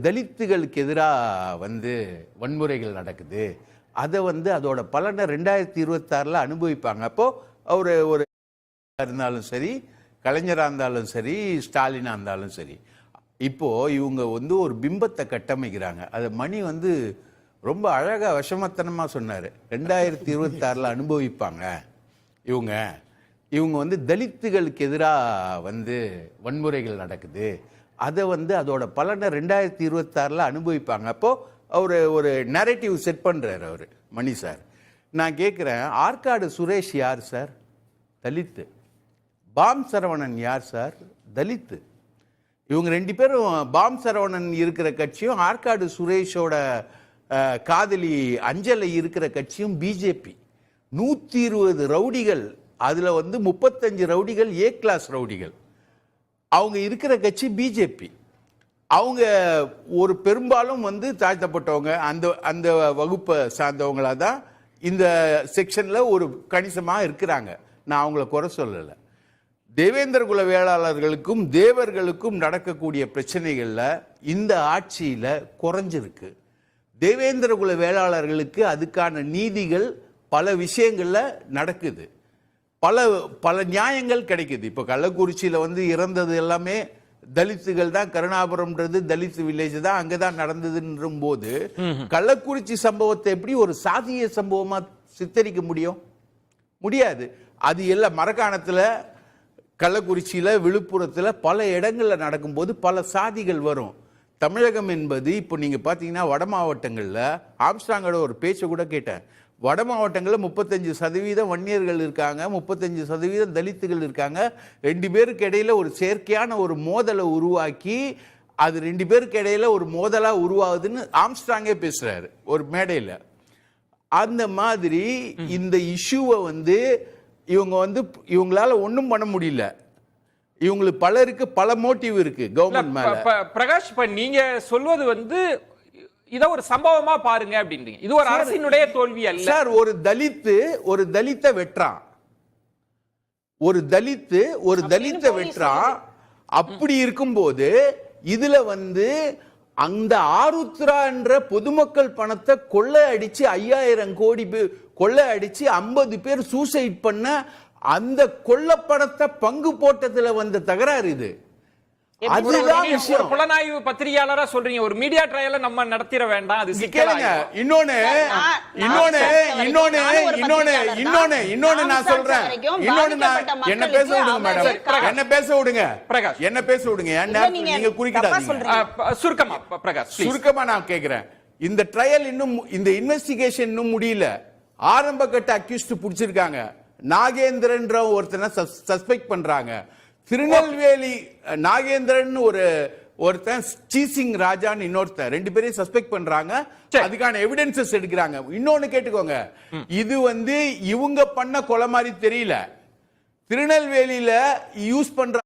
தலித்துகளுக்கு எதிராக வன்முறைகள் நடக்குது. அதை அதோட பலனை 2026 அனுபவிப்பாங்க. அப்போ ஒரு ஒரு இருந்தாலும் சரி, கலைஞராக இருந்தாலும் சரி, ஸ்டாலினா இருந்தாலும் சரி, இப்போ இவங்க ஒரு பிம்பத்தை கட்டமைக்கிறாங்க. அதை மணி ரொம்ப அழகா விஷமத்தனமா சொன்னாரு. 2026 அனுபவிப்பாங்க இவங்க இவங்க தலித்துகளுக்கு எதிராக வன்முறைகள் நடக்குது. அதை அதோட பலனை 2026 அனுபவிப்பாங்க. அப்போ அவர் ஒரு நரேட்டிவ் செட் பண்றாரு அவர் மணி சார். நான் கேட்குறேன், ஆற்காடு சுரேஷ் யார் சார்? தலித்து. பாம் சரவணன் யார் சார்? தலித்து. இவங்க 2 பேரும், பாம் சரவணன் இருக்கிற கட்சியும் ஆற்காடு சுரேஷோட காதலி அஞ்சலை இருக்கிற கட்சியும் பிஜேபி. 120 ரவுடிகள், அதுல 35 ரவுடிகள் ஏ கிளாஸ் ரவுடிகள். அவங்க இருக்கிற கட்சி பிஜேபி. அவங்க ஒரு பெரும்பாலும் தாழ்த்தப்பட்டவங்க, அந்த அந்த வகுப்பை சார்ந்தவங்களா தான் இந்த செக்ஷன்ல ஒரு கணிசமா இருக்கிறாங்க. நான் அவங்கள குறை சொல்லலை. தேவேந்திர குல வேளாளர்களுக்கும் தேவர்களுக்கும் நடக்கக்கூடிய பிரச்சனைகள்ல இந்த ஆட்சியில குறைஞ்சிருக்கு. தேவேந்திர குல வேளாளர்களுக்கு அதுக்கான நீதிகள் பல விஷயங்கள்ல நடக்குது. பல பல நியாயங்கள் கிடைக்குது. இப்போ கள்ளக்குறிச்சியில இறந்தது எல்லாமே தலித்துகள் தான். கருணாபுரம்ன்றது தலித் வில்லேஜ் தான், அங்கதான் நடந்ததுன்ற போது கள்ளக்குறிச்சி சம்பவத்தை எப்படி ஒரு சாதிய சம்பவமா சித்தரிக்க முடியாது. அது எல்லாம் மரக்காணத்துல, கள்ளக்குறிச்சியில, விழுப்புரத்துல பல இடங்கள்ல நடக்கும்போது பல சாதிகள் வரும். தமிழகம் என்பது இப்போ நீங்க பாத்தீங்கன்னா வட மாவட்டங்கள்ல, ஆம்ஸ்ட்ராங்கோட ஒரு பேச்சை கூட கேட்டேன், வட மாவட்டங்களில் 35% வன்னியர்கள் இருக்காங்க, 35% தலித்துகள் இருக்காங்க. 2 பேருக்கு இடையில ஒரு செயற்கையான ஒரு மோதலை உருவாக்கி, அது 2 பேருக்கு இடையில ஒரு மோதலா உருவாகுதுன்னு ஆம்ஸ்ட்ராங்கே பேசுறாரு ஒரு மேடையில். அந்த மாதிரி இந்த இஷ்யூவை இவங்க இவங்களால ஒன்றும் பண்ண முடியல. இவங்களுக்கு பலருக்கு பல மோட்டிவ் இருக்கு கவர்மெண்ட் மேல. பிரகாஷ், இப்ப நீங்க சொல்வது இத ஒரு சம்பவமா பாருங்க அப்படின்றீங்க. இது ஒரு அரசினுடைய தோல்வி அல்ல சார். ஒரு தலித்தை வெட்டுறான், ஒரு தலித்தை வெட்டுறான். அப்படி இருக்கும்போது இதுல அந்த ஆருத்ரா என்ற பொதுமக்கள் பணத்தை கொள்ளை அடிச்சு 5000 கோடி கொள்ளை அடிச்சு 50 பேர் சூசைட் பண்ண அந்த கொள்ள பணத்தை பங்கு போட்டதுல தகராறு இது. புலனாய்வு பத்திரிகையாளரா சொல்றீங்க, ஒரு மீடியா ட்ரையல நம்ம நடத்திட வேண்டாம், அது சிக்கலாங்க. இன்னொன்னு நான் சொல்றேன். என்ன பேச விடுங்க மேடம், என்ன பேச விடுங்க. நீங்க குறிக்கிடாதீங்க. சுருக்கமா நான் கேக்குறேன். இந்த ட்ரையல் இன்னும், இந்த இன்வெஸ்டிகேஷன் இன்னும் முடியல. ஆரம்ப கட்ட அக்யூஸ்ட் பிடிச்சிருக்காங்க. நாகேந்திரன் ஒருத்தனை சஸ்பெக்ட் பண்றாங்க. திருநெல்வேலி நாகேந்திரன் ஒருத்தன், சீசிங் ராஜான்னு இன்னொருத்தன், 2 பேரையும் சஸ்பெக்ட் பண்றாங்க. அதுக்கான எவிடன்சஸ் எடுக்கிறாங்க. இன்னொன்னு கேட்டுக்கோங்க, இது இவங்க பண்ண கொலை மாதிரி தெரியல. திருநெல்வேலியில யூஸ் பண்ற